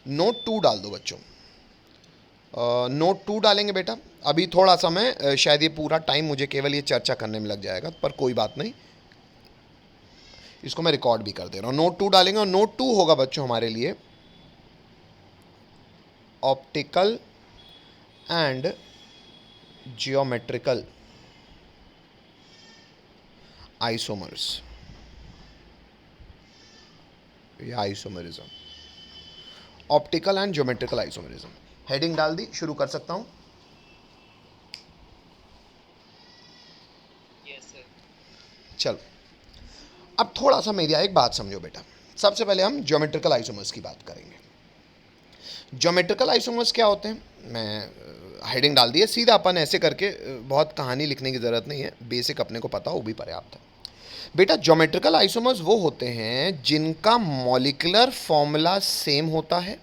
Note 2 डाल दो बच्चों। नोट 2 डालेंगे बेटा। अभी थोड़ा सा मैं शायद ये पूरा टाइम मुझे केवल ये चर्चा करने में लग जाएगा, पर कोई बात नहीं, इसको मैं रिकॉर्ड भी कर दे रहा हूँ। नोट 2 डालेंगे और नोट 2 होगा बच्चों हमारे लिए ऑप्टिकल एंड जियोमेट्रिकल आइसोमर्स या isomerism. Optical and geometrical isomerism heading डाल दी, शुरू कर सकता हूं। चलो, अब थोड़ा सा मेरी एक बात समझो बेटा। सबसे पहले हम ज्योमेट्रिकल आइसोमर्स की बात करेंगे। ज्योमेट्रिकल आइसोमर्स क्या होते हैं, मैं हेडिंग डाल दी है, सीधा अपन ऐसे करके बहुत कहानी लिखने की ज़रूरत नहीं है, बेसिक अपने को पता हो, वो भी पर्याप्त है बेटा। ज्योमेट्रिकल आइसोमर्स वो होते हैं जिनका मॉलिक्यूलर फॉर्मूला सेम होता है,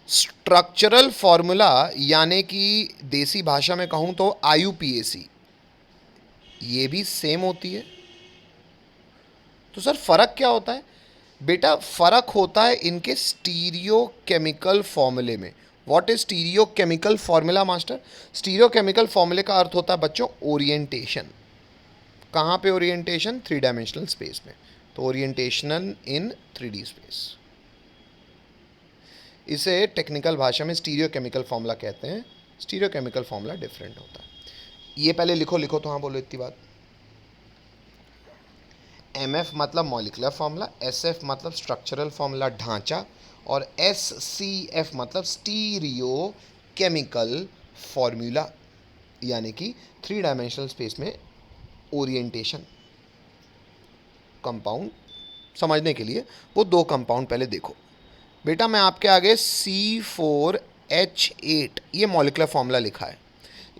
स्ट्रक्चरल फॉर्मूला यानी कि देसी भाषा में कहूं तो आईयूपीएसी ये भी सेम होती है। तो सर फर्क क्या होता है बेटा? फर्क होता है इनके स्टीरियो केमिकल फॉर्मूले में। What is stereo chemical formula master? Stereo chemical फॉर्मूले का अर्थ होता है बच्चों ओरिएंटेशन। कहाँ पे ओरिएंटेशन? 3 डायमेंशनल स्पेस में। तो ओरिएंटेशन इन 3D स्पेस, इसे टेक्निकल भाषा में स्टीरियो केमिकल फॉर्मूला कहते हैं। स्टीरियो केमिकल फॉर्मूला डिफरेंट होता है। ये पहले लिखो तो हाँ बोलो इतनी बात। MF मतलब मॉलिक्यूलर फॉर्मूला, SF मतलब स्ट्रक्चरल फॉर्मूला ढांचा, और SCF मतलब स्टीरियो केमिकल फॉर्मूला यानी कि 3 डायमेंशनल स्पेस में ओरिएंटेशन। कंपाउंड समझने के लिए वो 2 कंपाउंड पहले देखो बेटा। मैं आपके आगे C4H8 ये मॉलिक्यूलर फॉर्मूला लिखा है,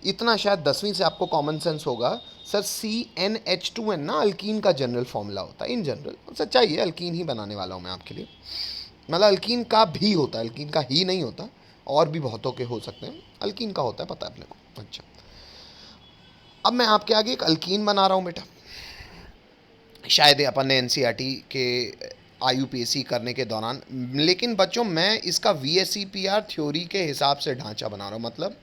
इतना शायद 10वीं से आपको कॉमन सेंस होगा। सर CnH2n ना अल्कीन का जनरल फॉर्मूला होता है। इन जनरल सच्चाई है, अल्कीन ही बनाने वाला हूँ मैं आपके लिए। मतलब अल्कीन का भी होता है, अल्कीन का ही नहीं होता, और भी बहुतों के हो सकते हैं, अल्कीन का होता है, पता है अपने को। अच्छा, अब मैं आपके आगे एक अल्कीन बना रहा हूँ बेटा। शायद अपन ने NCERT के IUPAC करने के दौरान, लेकिन बच्चों मैं इसका VSEPR थ्योरी के हिसाब से ढांचा बना रहा हूँ। मतलब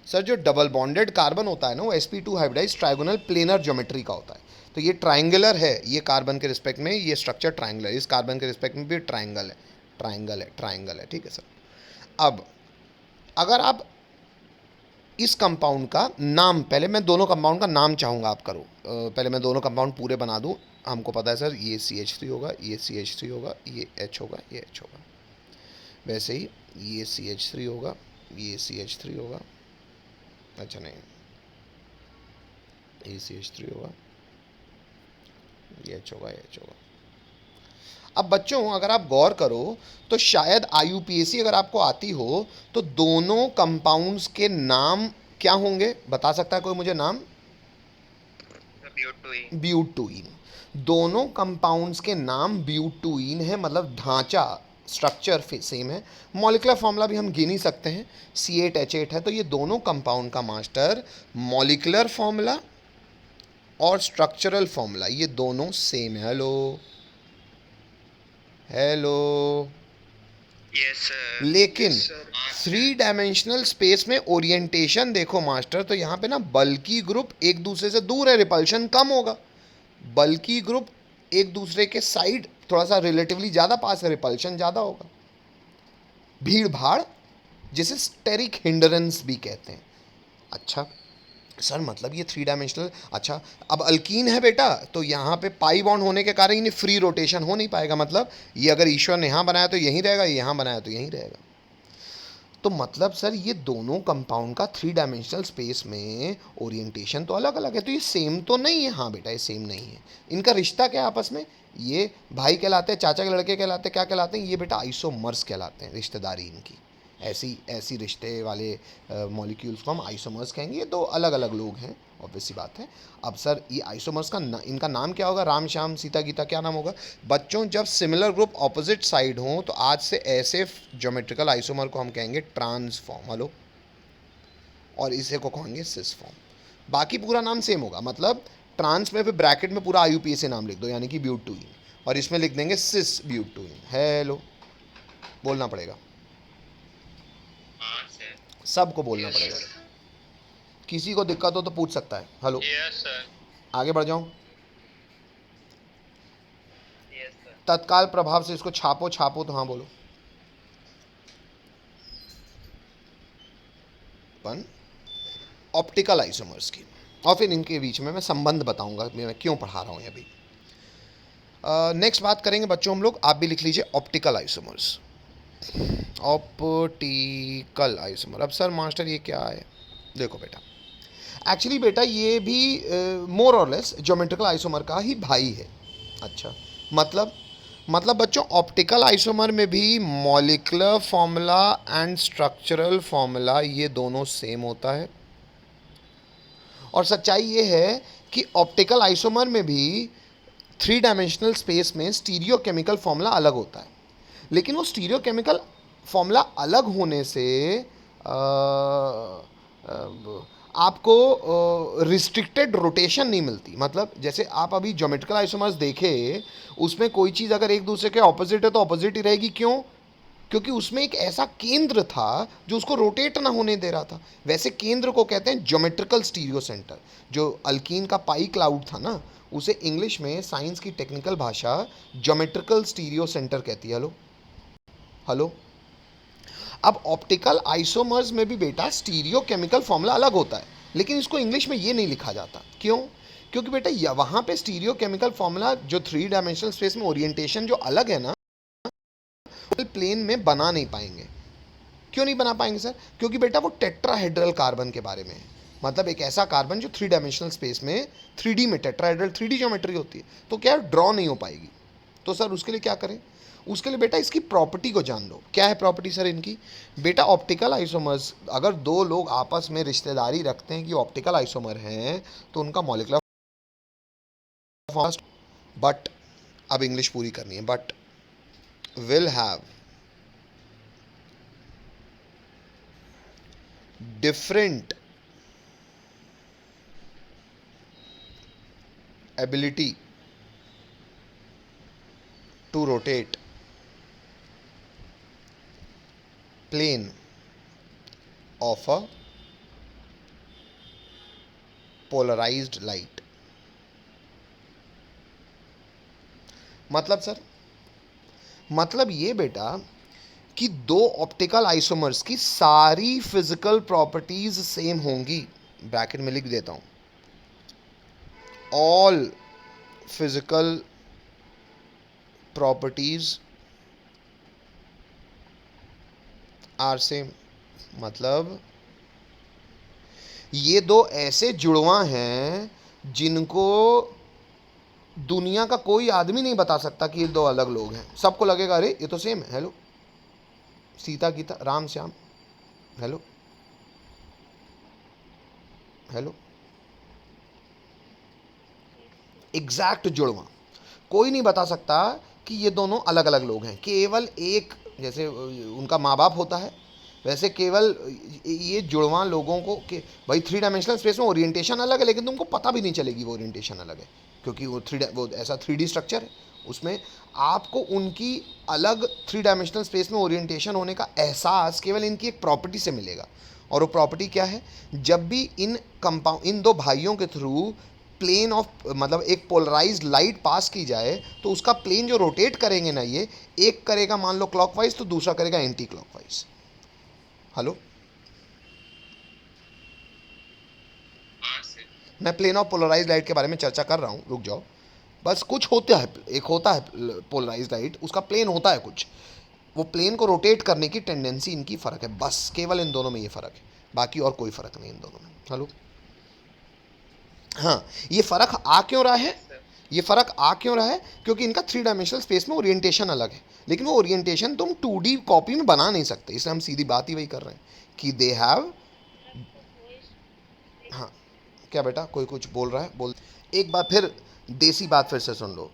सर जो डबल बॉन्डेड कार्बन होता है ना, वो sp2 hybridise trigonal planar geometry का होता है। तो ये ट्राइंगुलर है, ये कार्बन के रिस्पेक्ट में ये स्ट्रक्चर ट्राइंगुलर, इस कार्बन के रिस्पेक्ट में भी ट्राइंगल है, ट्राइंगल है, ट्राइंगल है, ठीक है सर। अब अगर आप इस कंपाउंड का नाम, पहले मैं दोनों कंपाउंड का नाम चाहूँगा आप करो। पहले मैं दोनों कंपाउंड पूरे बना दूँ। हमको पता है सर ये CH3 होगा, ये CH3 होगा, ये H होगा, ये H होगा। वैसे ही ये CH3 होगा, ये CH3 होगा, अच्छा नहीं, ये CH3 होगा, ये H होगा, ये H होगा। अब बच्चों अगर आप गौर करो तो शायद IUPAC अगर आपको आती हो तो दोनों कंपाउंड्स के नाम क्या होंगे, बता सकता है कोई मुझे नाम? ब्यूटुइन। दोनों कंपाउंड्स के नाम ब्यूटुइन है, मतलब ढांचा स्ट्रक्चर सेम है। मॉलिक्यूलर फॉर्मूला भी हम गिन ही सकते हैं, C8H8 है। तो ये दोनों कंपाउंड का मास्टर मॉलिक्यूलर फॉर्मूला और स्ट्रक्चरल फॉर्मूला ये दोनों सेम है। Hello hello, yes sir. लेकिन 3 डायमेंशनल स्पेस में ओरिएंटेशन देखो मास्टर, तो यहाँ पे ना बल्की ग्रुप एक दूसरे से दूर है, रिपल्शन कम होगा। बल्की ग्रुप एक दूसरे के साइड थोड़ा सा रिलेटिवली ज़्यादा पास है, रिपल्शन ज़्यादा होगा। भीड़ भाड़ जिसे स्टेरिक हिंडरेंस भी कहते हैं। अच्छा सर मतलब ये 3 डायमेंशनल, अच्छा अब अल्कीन है बेटा, तो यहाँ पे पाई बॉन्ड होने के कारण इन्हें फ्री रोटेशन हो नहीं पाएगा। मतलब ये अगर ईश्वर ने यहाँ बनाया तो यहीं रहेगा, यहाँ बनाया तो यहीं रहेगा। तो मतलब सर ये दोनों कंपाउंड का 3 डायमेंशनल स्पेस में ओरिएंटेशन तो अलग अलग है, तो ये सेम तो नहीं है। हाँ बेटा ये सेम नहीं है। इनका रिश्ता क्या है आपस में? ये भाई कहलाते हैं, चाचा के लड़के कहलाते हैं, क्या कहलाते हैं? ये बेटा आइसोमर्स कहलाते हैं, रिश्तेदारी इनकी। ऐसी ऐसी रिश्ते वाले मॉलिक्यूल्स को हम आइसोमर्स कहेंगे। ये दो अलग अलग लोग हैं, ऑब्वियस सी बात है। अब सर ये आइसोमर्स का इनका नाम क्या होगा? राम श्याम सीता गीता, क्या नाम होगा बच्चों? जब सिमिलर ग्रुप ऑपोजिट साइड हों तो आज से ऐसे ज्योमेट्रिकल आइसोमर को हम कहेंगे ट्रांसफॉर्म। हेलो, और इसे को कहेंगे सिस फॉर्म। बाकी पूरा नाम सेम होगा, मतलब ट्रांस में फिर ब्रैकेट में पूरा IUPAC नाम लिख दो यानी कि ब्यूटुइन, और इसमें लिख देंगे सिस ब्यूटुइन। हेलो, बोलना पड़ेगा, हाँ सर। सबको बोलना पड़ेगा। किसी को दिक्कत हो तो पूछ सकता है। Hello, yes sir. आगे बढ़ जाऊं? Yes sir. तत्काल प्रभाव से इसको छापो, छापो तो हाँ बोलो। वन, ऑप्टिकल आइसोमर्स की, और फिर इनके बीच में मैं संबंध बताऊंगा मैं क्यों पढ़ा रहा हूँ ये अभी। नेक्स्ट बात करेंगे बच्चों हम लोग, आप भी लिख लीजिए ऑप्टिकल आइसोमर्स। ऑप्टिकल आइसोमर, अब सर मास्टर ये क्या है? देखो बेटा, एक्चुअली बेटा ये भी मोर और लेस ज्योमेट्रिकल आइसोमर का ही भाई है। अच्छा, मतलब बच्चों ऑप्टिकल आइसोमर में भी molecular formula and structural formula ये दोनों सेम होता है। और सच्चाई ये है कि ऑप्टिकल आइसोमर में भी थ्री डायमेंशनल स्पेस में स्टीरियो केमिकल फॉर्मूला अलग होता है, लेकिन वो स्टीरियो केमिकल फॉर्मूला अलग होने से आपको रिस्ट्रिक्टेड रोटेशन नहीं मिलती। मतलब जैसे आप अभी ज्योमेट्रिकल आइसोमर्स देखे, उसमें कोई चीज़ अगर एक दूसरे के ऑपोजिट है तो ऑपोजिट ही रहेगी। क्यों? क्योंकि उसमें एक ऐसा केंद्र था जो उसको रोटेट ना होने दे रहा था। वैसे केंद्र को कहते हैं ज्योमेट्रिकल स्टीरियो सेंटर। जो अल्कीन का पाई क्लाउड था ना, उसे इंग्लिश में साइंस की टेक्निकल भाषा ज्योमेट्रिकल स्टीरियो सेंटर कहती है। हेलो हेलो, अब ऑप्टिकल आइसोमर्स में भी बेटा स्टीरियो केमिकल फॉर्मूला अलग होता है, लेकिन इसको इंग्लिश में ये नहीं लिखा जाता। क्यों? क्योंकि बेटा वहाँ पे स्टीरियो केमिकल फॉर्मूला जो थ्री डायमेंशनल स्पेस में ओरिएंटेशन जो अलग है ना, प्लेन में बना नहीं पाएंगे। क्यों नहीं बना पाएंगे सर? क्योंकि बेटा वो टेट्राहेड्रल कार्बन के बारे में है। मतलब एक ऐसा कार्बन जो थ्री डायमेंशनल स्पेस में 3D में, टेट्राहेड्रल 3D ज्योमेट्री होती है, तो क्या ड्रॉ नहीं हो पाएगी। तो सर उसके लिए क्या करें? उसके लिए बेटा इसकी प्रॉपर्टी को जान लो। क्या है प्रॉपर्टी सर इनकी? बेटा ऑप्टिकल आइसोमर्स, अगर दो लोग आपस में रिश्तेदारी रखते हैं कि ऑप्टिकल आइसोमर हैं, तो उनका मॉलिक्यूलर फॉर्मूला, बट अब इंग्लिश पूरी करनी है, but will have different ability to rotate plane of a polarized light। मतलब सर, मतलब ये बेटा कि दो ऑप्टिकल आइसोमर्स की सारी फिजिकल प्रॉपर्टीज सेम होंगी। ब्रैकेट में लिख देता हूं, all physical properties are same. मतलब ये दो ऐसे जुड़वा हैं जिनको दुनिया का कोई आदमी नहीं बता सकता कि ये दो अलग लोग हैं। सबको लगेगा अरे ये तो सेम है। Hello, Sita Gita Ram Shyam, hello hello, exact जुड़वा। कोई नहीं बता सकता कि ये दोनों अलग अलग लोग हैं। केवल एक, जैसे उनका माँ बाप होता है, वैसे केवल ये जुड़वा लोगों को कि भाई थ्री डायमेंशनल स्पेस में ओरिएंटेशन अलग है, लेकिन तुमको पता भी नहीं चलेगी वो ओरिएंटेशन अलग है, क्योंकि वो ऐसा 3D स्ट्रक्चर है। उसमें आपको उनकी अलग थ्री डायमेंशनल स्पेस में ओरिएंटेशन होने का एहसास केवल इनकी एक प्रॉपर्टी से मिलेगा। और वो प्रॉपर्टी क्या है? जब भी इन दो भाइयों के थ्रू प्लेन ऑफ, मतलब एक पोलराइज्ड लाइट पास की जाए, तो उसका प्लेन जो रोटेट करेंगे ना, ये एक करेगा मान लो क्लॉकवाइज, तो दूसरा करेगा एंटी क्लॉकवाइज। हेलो, मैं प्लेन ऑफ पोलराइज्ड लाइट के बारे में चर्चा कर रहा हूँ, रुक जाओ। बस कुछ होता है, एक होता है पोलराइज्ड लाइट, उसका प्लेन होता है कुछ, वो प्लेन को रोटेट करने की टेंडेंसी इनकी फ़र्क है, बस केवल इन दोनों में ये फ़र्क है, बाकी और कोई फ़र्क नहीं इन दोनों में। हेलो, हाँ, ये फ़र्क आ क्यों रहा है? ये फ़र्क आ क्यों रहा है? क्योंकि इनका थ्री डायमेंशनल स्पेस में ओरिएंटेशन अलग है, लेकिन वो ओरिएंटेशन तुम 2D कॉपी में बना नहीं सकते। इसलिए हम सीधी बात ही वही कर रहे हैं कि दे हैव। हाँ, क्या बेटा कोई कुछ बोल रहा है? बोल। एक बार फिर देसी बात फिर से सुन लो।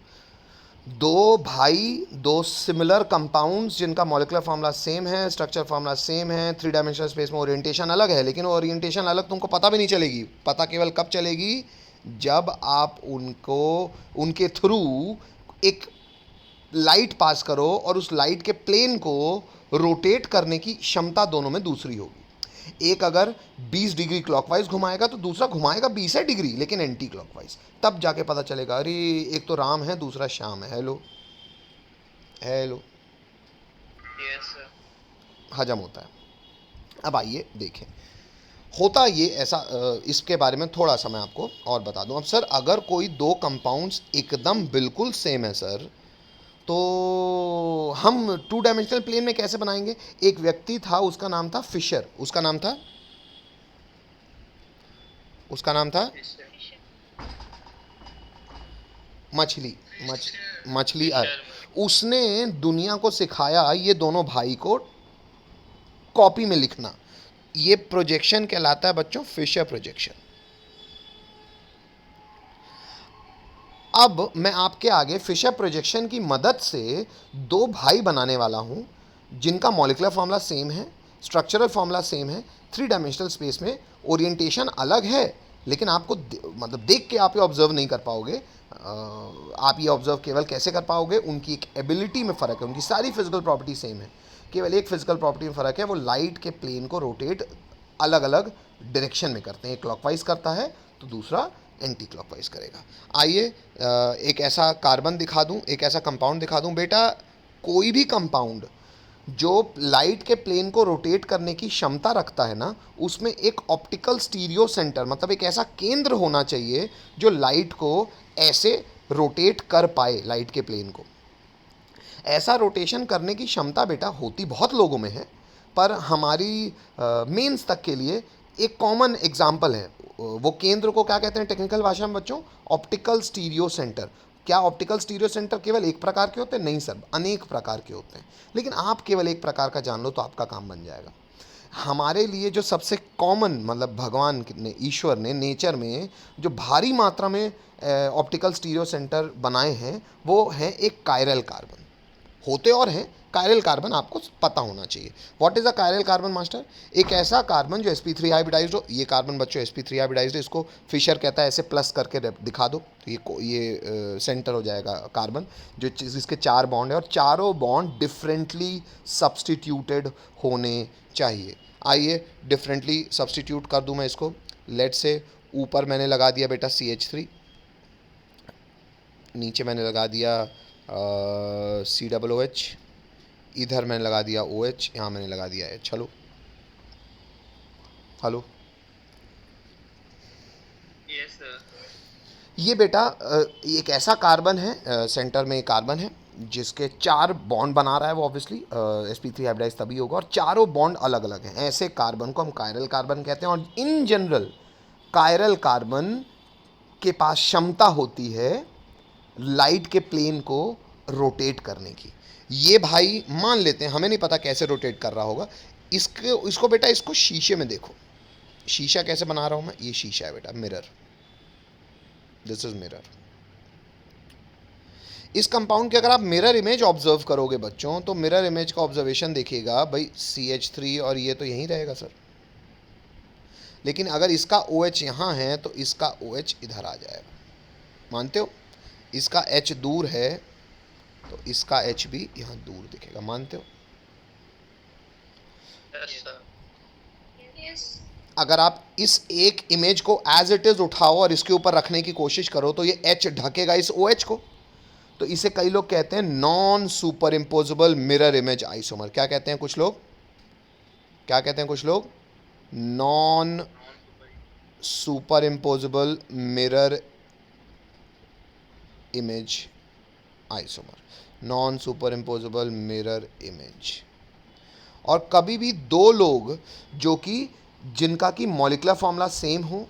दो भाई, दो सिमिलर कंपाउंड्स जिनका मॉलिक्यूलर फार्मूला सेम है, स्ट्रक्चर फार्मूला सेम है, थ्री डायमेंशनल स्पेस में ओरिएंटेशन अलग है, लेकिन वो ओरिएंटेशन अलग तुमको पता भी नहीं चलेगी। पता केवल कब चलेगी? जब आप उनको, उनके थ्रू एक लाइट पास करो और उस लाइट के प्लेन को रोटेट करने की क्षमता दोनों में दूसरी होगी। एक अगर 20 डिग्री क्लॉकवाइज घुमाएगा तो दूसरा घुमाएगा 20 डिग्री लेकिन एंटी क्लॉकवाइज। तब जाके पता चलेगा अरे एक तो राम है दूसरा श्याम है। Hello hello, Yes, sir. हजम होता है। अब आइए देखें, होता ये ऐसा, इसके बारे में थोड़ा सा मैं आपको और बता दूं। अब सर अगर कोई दो कंपाउंड्स एकदम बिल्कुल सेम है सर, तो हम टू डायमेंशनल प्लेन में कैसे बनाएंगे? एक व्यक्ति था, उसका नाम था फिशर, उसका नाम था Yes, sir. मछली, मछली Fisher. उसने दुनिया को सिखाया ये दोनों भाई को कॉपी में लिखना। ये प्रोजेक्शन कहलाता है बच्चों, फिशर प्रोजेक्शन। अब मैं आपके आगे फिशर प्रोजेक्शन की मदद से दो भाई बनाने वाला हूं जिनका मॉलिक्यूलर फार्मूला सेम है, स्ट्रक्चरल फार्मूला सेम है, थ्री डायमेंशनल स्पेस में ओरिएंटेशन अलग है, लेकिन आपको मतलब देख के आप ये ऑब्जर्व नहीं कर पाओगे। आप ये ऑब्जर्व केवल कैसे कर पाओगे? उनकी एक एबिलिटी में फ़र्क है, उनकी सारी फिजिकल प्रॉपर्टी सेम है, केवल एक फिजिकल प्रॉपर्टी में फ़र्क है, वो लाइट के प्लेन को रोटेट अलग अलग डायरेक्शन में करते हैं। एक क्लॉकवाइज करता है तो दूसरा एंटी क्लॉकवाइज करेगा। आइए एक ऐसा कार्बन दिखा दूं, एक ऐसा कंपाउंड दिखा दूं। बेटा कोई भी कंपाउंड जो लाइट के प्लेन को रोटेट करने की क्षमता रखता है ना, उसमें एक ऑप्टिकल स्टीरियो सेंटर, मतलब एक ऐसा केंद्र होना चाहिए जो लाइट को ऐसे रोटेट कर पाए, लाइट के प्लेन को। ऐसा रोटेशन करने की क्षमता बेटा होती बहुत लोगों में है, पर हमारी मेंस तक के लिए एक कॉमन एग्जाम्पल है। वो केंद्र को क्या कहते हैं टेक्निकल भाषा में बच्चों? Optical stereo centre. क्या ऑप्टिकल स्टीरियो सेंटर केवल एक प्रकार के होते हैं? नहीं सर, अनेक प्रकार के होते हैं, लेकिन आप केवल एक प्रकार का जान लो तो आपका काम बन जाएगा। हमारे लिए जो सबसे कॉमन, मतलब भगवान ने, ईश्वर ने नेचर में जो भारी मात्रा में ऑप्टिकल स्टीरियो सेंटर बनाए हैं, वो है एक कायरल कार्बन। होते और हैं, कायरल कार्बन आपको पता होना चाहिए। What is a chiral carbon master? एक ऐसा कार्बन जो sp3 हाइब्रिडाइज्ड हो। ये कार्बन बच्चों sp3 हाइब्रिडाइज्ड है, इसको फिशर कहता है। ऐसे प्लस करके दिखा दो तो ये सेंटर हो जाएगा कार्बन, जो जिसके 4 बॉन्ड है और चारों बॉन्ड डिफरेंटली सब्सटीट्यूटेड होने चाहिए। आइए डिफरेंटली सब्सटीट्यूट कर दूं मैं इसको। लेट से ऊपर मैंने लगा दिया बेटा CH3, नीचे मैंने लगा दिया COOH, इधर मैंने लगा दिया OH, यहाँ मैंने लगा दिया H। Hello hello, Yes, sir. ये बेटा एक ऐसा कार्बन है, सेंटर में एक कार्बन है जिसके 4 बॉन्ड बना रहा है वो, ऑब्वियसली sp3 हाइब्रिडाइज तभी होगा, और चारों बॉन्ड अलग अलग हैं। ऐसे कार्बन को हम कायरल कार्बन कहते हैं। और इन जनरल कायरल कार्बन के पास क्षमता होती है लाइट के प्लेन को रोटेट करने की। ये भाई मान लेते हैं, हमें नहीं पता कैसे रोटेट कर रहा होगा। इसको बेटा, इसको शीशे में देखो। शीशा कैसे बना रहा हूं मैं? ये शीशा है बेटा, मिरर। This is mirror. इस कंपाउंड की अगर आप मिरर इमेज ऑब्जर्व करोगे बच्चों, तो मिरर इमेज का ऑब्जर्वेशन देखिएगा भाई, CH3 और ये तो यहीं रहेगा सर, लेकिन अगर इसका OH यहाँ है तो इसका OH इधर आ जाएगा। मानते हो? इसका H दूर है तो इसका H भी यहाँ दूर दिखेगा। मानते हो? Yes, sir. Yes. अगर आप इस एक इमेज को एज इट इज उठाओ और इसके ऊपर रखने की कोशिश करो तो ये H ढकेगा इस OH को। तो इसे कई लोग कहते हैं non super imposable mirror image isomer. क्या कहते हैं कुछ लोग? क्या कहते हैं कुछ लोग? Non super imposable mirror image isomer. Non super imposable mirror image. और कभी भी दो लोग जो कि जिनका कि मॉलिक्यूलर फार्मूला सेम हो,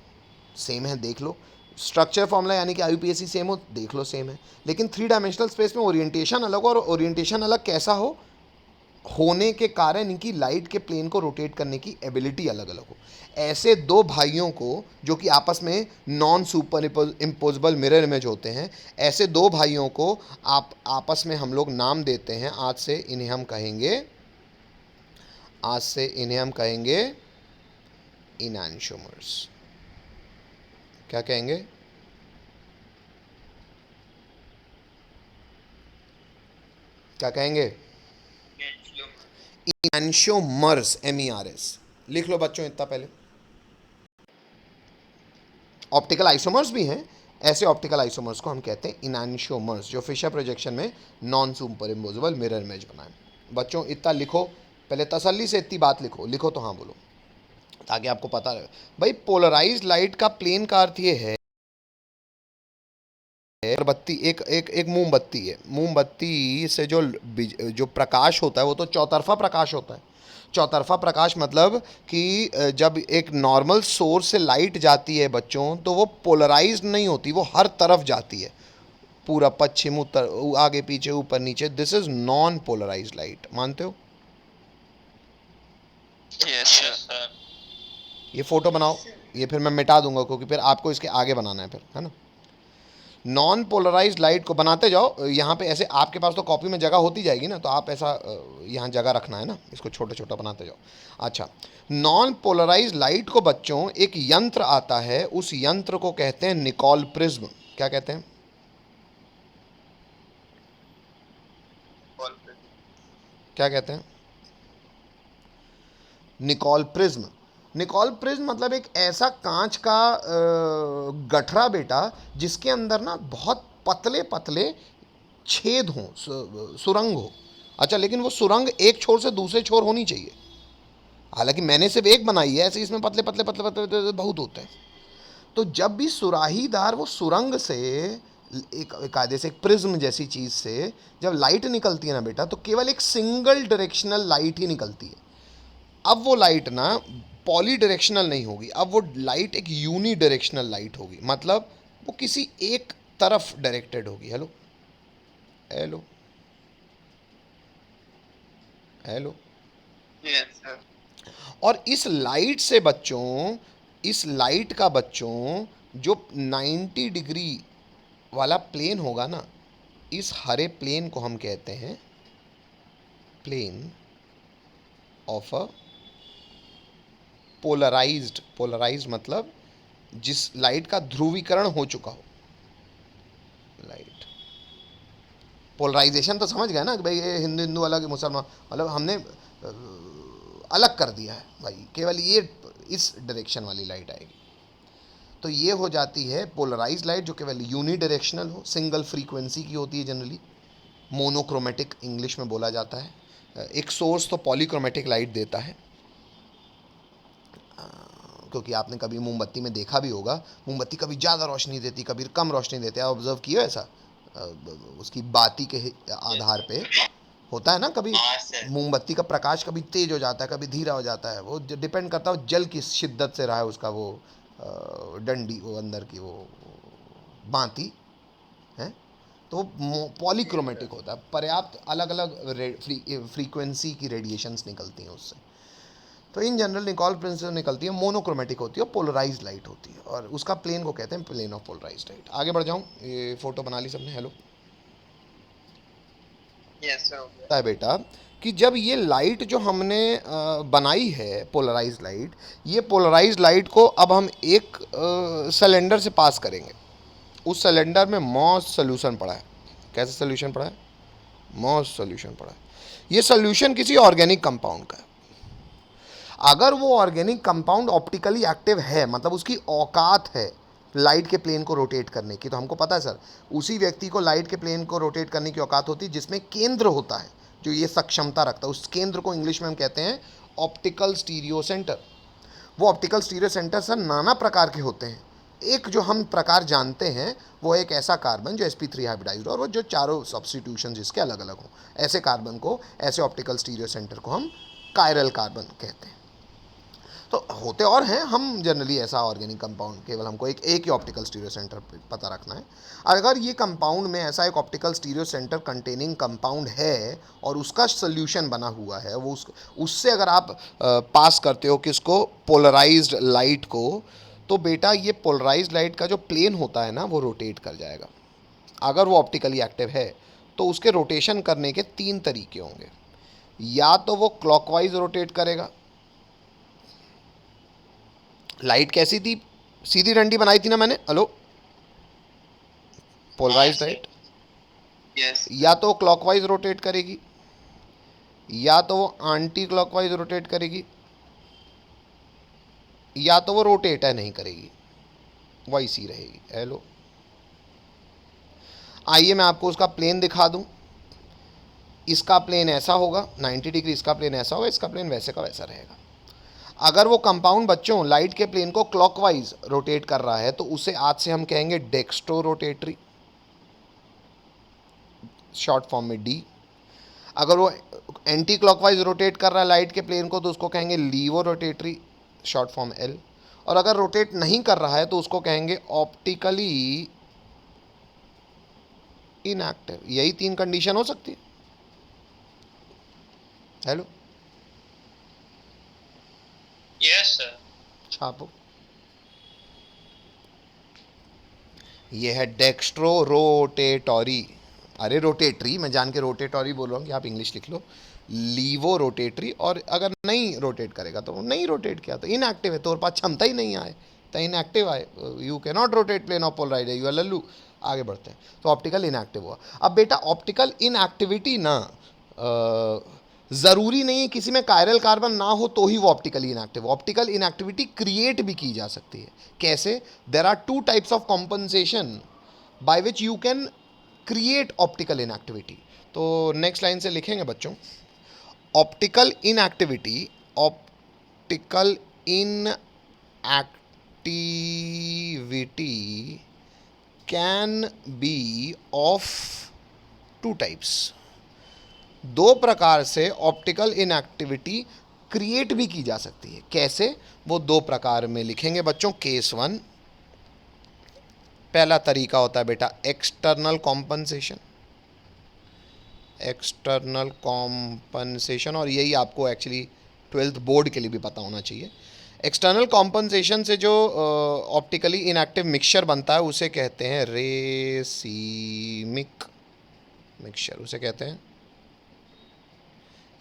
सेम है देख लो, स्ट्रक्चर फार्मूला यानी कि IUPAC सेम हो, देख लो सेम है, लेकिन थ्री डायमेंशनल स्पेस में ओरिएंटेशन अलग हो, और ओरिएंटेशन अलग कैसा हो? होने के कारण इनकी लाइट के प्लेन को रोटेट करने की एबिलिटी अलग अलग हो। ऐसे दो भाइयों को जो कि आपस में non super imposable mirror image होते हैं, ऐसे दो भाइयों को आप आपस में हम लोग नाम देते हैं। आज से इन्हें हम कहेंगे इनैंशोमर्स। क्या कहेंगे? क्या कहेंगे? Enantiomer. इनैंशियोमर्स, MERS। लिख लो बच्चों इतना पहले। ऑप्टिकल आइसोमर्स भी हैं, ऐसे ऑप्टिकल आइसोमर्स को हम कहते हैं इनैंशियोमर्स, जो फिशर प्रोजेक्शन में non super imposable mirror image बनाए। बच्चों इतना लिखो, पहले तसल्ली से इतनी बात लिखो, लिखो तो हाँ बोलो, ताकि आपको पता रहे। भाई पोलराइज लाइट का प्लेन का अर्थ ये है, अगरबत्ती एक एक एक मोमबत्ती है, मोमबत्ती से जो प्रकाश होता है वो तो चौतरफा प्रकाश होता है। चौतरफा प्रकाश मतलब कि जब एक नॉर्मल सोर्स से लाइट जाती है बच्चों, तो वो पोलराइज नहीं होती, वो हर तरफ जाती है, पूरा पश्चिम उत्तर आगे पीछे ऊपर नीचे। This is non polarize light, मानते हो? Yes, sir. ये फोटो बनाओ, ये फिर मैं मिटा दूंगा क्योंकि फिर आपको इसके आगे बनाना है फिर, है ना। नॉन पोलराइज लाइट को बनाते जाओ, यहाँ पे ऐसे आपके पास तो कॉपी में जगह होती जाएगी ना, तो आप ऐसा यहाँ जगह रखना है ना, इसको छोटा छोटा बनाते जाओ। अच्छा, नॉन पोलराइज लाइट को बच्चों एक यंत्र आता है, उस यंत्र को कहते हैं निकोल प्रिज्म। क्या कहते हैं? Call पे. क्या कहते हैं? Nicol prism. निकोल प्रिज्म मतलब एक ऐसा कांच का गठरा बेटा, जिसके अंदर ना बहुत पतले पतले छेद हों, सुरंग हो। अच्छा, लेकिन वो सुरंग एक छोर से दूसरे छोर होनी चाहिए। हालांकि मैंने सिर्फ एक बनाई है, ऐसे इसमें पतले पतले पतले पतले पतले बहुत होते हैं। तो जब भी सुराहीदार वो सुरंग से एक कायदे से एक प्रिज्म जैसी चीज़ से जब लाइट निकलती है ना बेटा, तो केवल एक सिंगल डायरेक्शनल लाइट ही निकलती है। अब वो लाइट ना पॉली डायरेक्शनल नहीं होगी, अब वो लाइट एक यूनी डायरेक्शनल लाइट होगी, मतलब वो किसी एक तरफ डायरेक्टेड होगी। Hello hello hello. Yes, sir. और इस लाइट से बच्चों, इस लाइट का बच्चों जो 90 डिग्री वाला प्लेन होगा ना, इस हरे प्लेन को हम कहते हैं plane of a polarized. Polarized मतलब जिस लाइट का ध्रुवीकरण हो चुका हो। लाइट पोलराइजेशन तो समझ गए ना कि भाई ये हिंदू हिंदू अलग, मुसलमान मतलब, हमने अलग कर दिया है भाई, केवल ये इस डायरेक्शन वाली लाइट आएगी। तो ये हो जाती है पोलराइज लाइट, जो केवल यूनी डायरेक्शनल हो, सिंगल फ्रीक्वेंसी की होती है, जनरली मोनोक्रोमेटिक इंग्लिश में बोला जाता है। एक सोर्स तो पॉलीक्रोमेटिक लाइट देता है, क्योंकि आपने कभी मोमबत्ती में देखा भी होगा, मोमबत्ती कभी ज़्यादा रोशनी देती, कभी कम रोशनी देती है। आप ऑब्जर्व किया ऐसा? उसकी बाती के आधार पे होता है ना, कभी हाँ सर. मोमबत्ती का प्रकाश कभी तेज हो जाता है, कभी धीरा हो जाता है। वो डिपेंड करता है जल की शिद्दत से रहा है उसका वो डंडी, वो अंदर की वो बाती है। तो वो पॉलीक्रोमेटिक होता है, पर्याप्त अलग अलग फ्रीक्वेंसी की रेडिएशंस निकलती हैं उससे। तो इन जनरल निकोल प्रिज्म से निकलती है, मोनोक्रोमेटिक होती है, पोलराइज लाइट होती है, और उसका प्लेन को कहते हैं प्लेन ऑफ पोलराइज लाइट। आगे बढ़ जाऊँ, ये फोटो बना ली सबने? हेलो। Yes, sir. है बेटा कि जब ये लाइट जो हमने बनाई है पोलराइज लाइट, ये पोलराइज लाइट को अब हम एक सिलेंडर से पास करेंगे। उस सिलेंडर में मॉस सोल्यूशन पड़ा है। कैसे सोल्यूशन पड़ा है? मॉस सोल्यूशन पड़ा है। ये सोल्यूशन किसी ऑर्गेनिक कंपाउंड का है। अगर वो ऑर्गेनिक कंपाउंड ऑप्टिकली एक्टिव है, मतलब उसकी औकात है लाइट के प्लेन को रोटेट करने की, तो हमको पता है सर, उसी व्यक्ति को लाइट के प्लेन को रोटेट करने की औकात होती है जिसमें केंद्र होता है, जो ये सक्षमता रखता है। उस केंद्र को इंग्लिश में हम कहते हैं ऑप्टिकल स्टीरियो सेंटर। वो ऑप्टिकल स्टीरियो सेंटर सर नाना प्रकार के होते हैं। एक जो हम प्रकार जानते हैं वो एक ऐसा कार्बन जो sp3 हाइब्रिडाइज्ड, और वो जो चारों सब्स्टिट्यूशन जिसके अलग अलग हों, ऐसे कार्बन को, ऐसे ऑप्टिकल स्टीरियो सेंटर को हम कायरल कार्बन कहते हैं। तो होते और हैं, हम जनरली ऐसा ऑर्गेनिक कंपाउंड, केवल हमको एक ही ऑप्टिकल स्टीरियो सेंटर पता रखना है। अगर ये कंपाउंड में ऐसा एक optical stereo centre containing compound है और उसका सोल्यूशन बना हुआ है, वो उससे अगर आप पास करते हो किसको? पोलराइज्ड लाइट को, तो बेटा ये पोलराइज्ड लाइट का जो प्लेन होता है ना, वो रोटेट कर जाएगा। अगर वो ऑप्टिकली एक्टिव है तो उसके रोटेशन करने के 3 तरीके होंगे। या तो वो क्लॉकवाइज रोटेट करेगा। लाइट कैसी थी? सीधी डंडी बनाई थी ना मैंने, हेलो, पोलराइज लाइट। Yes. या तो क्लॉकवाइज रोटेट करेगी, या तो वो एंटी क्लॉकवाइज रोटेट करेगी, या तो वो रोटेट है नहीं करेगी, वैसी रहेगी। हेलो, आइए मैं आपको उसका प्लेन दिखा दूं। इसका प्लेन ऐसा होगा 90 डिग्री, इसका प्लेन ऐसा होगा, इसका प्लेन वैसे का वैसा रहेगा। अगर वो कंपाउंड बच्चों लाइट के प्लेन को क्लॉकवाइज रोटेट कर रहा है तो उसे आज से हम कहेंगे डेक्स्ट्रो रोटेटरी, शॉर्ट फॉर्म में डी। अगर वो एंटी क्लॉकवाइज रोटेट कर रहा है लाइट के प्लेन को तो उसको कहेंगे laevo rotatory, short form L. और अगर रोटेट नहीं कर रहा है तो उसको कहेंगे ऑप्टिकली इनएक्टिव। यही 3 कंडीशन हो सकती है। Hello, Yes, sir. छापो। ये है डेक्स्ट्रो रोटेटरी, अरे रोटेटरी, मैं जान के रोटेटरी बोल रहा हूँ कि आप इंग्लिश लिख लो, लीवो रोटेटरी। और अगर नहीं रोटेट करेगा तो नहीं रोटेट किया तो इनएक्टिव है, तो पास क्षमता ही नहीं आए तो इनएक्टिव आए, you can not rotate plane of polarized, you are लल्लू। आगे बढ़ते हैं, तो ऑप्टिकल इनएक्टिव हुआ। अब बेटा ऑप्टिकल इनएक्टिविटी ना ज़रूरी नहीं है किसी में कायरल कार्बन ना हो तो ही वो optically inactive. Optical inactivity create भी की जा सकती है। कैसे? There are 2 types of compensation by which you can create optical inactivity. तो नेक्स्ट लाइन से लिखेंगे बच्चों, optical inactivity, optical inactivity can be of 2 types. 2 प्रकार से ऑप्टिकल इनएक्टिविटी क्रिएट भी की जा सकती है। कैसे? वो 2 प्रकार में लिखेंगे बच्चों। केस 1, पहला तरीका होता है बेटा एक्सटर्नल कॉम्पनसेशन, एक्सटर्नल कॉम्पनसेशन, और यही आपको एक्चुअली 12th बोर्ड के लिए भी पता होना चाहिए। एक्सटर्नल कॉम्पनसेशन से जो ऑप्टिकली इनएक्टिव मिक्सचर बनता है उसे कहते हैं रेसिमिक मिक्सचर, उसे कहते हैं,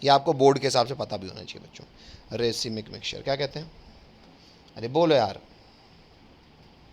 ये आपको बोर्ड के हिसाब से पता भी होना चाहिए बच्चों। रेसिमिक मिक्सचर क्या कहते हैं? अरे बोलो यार।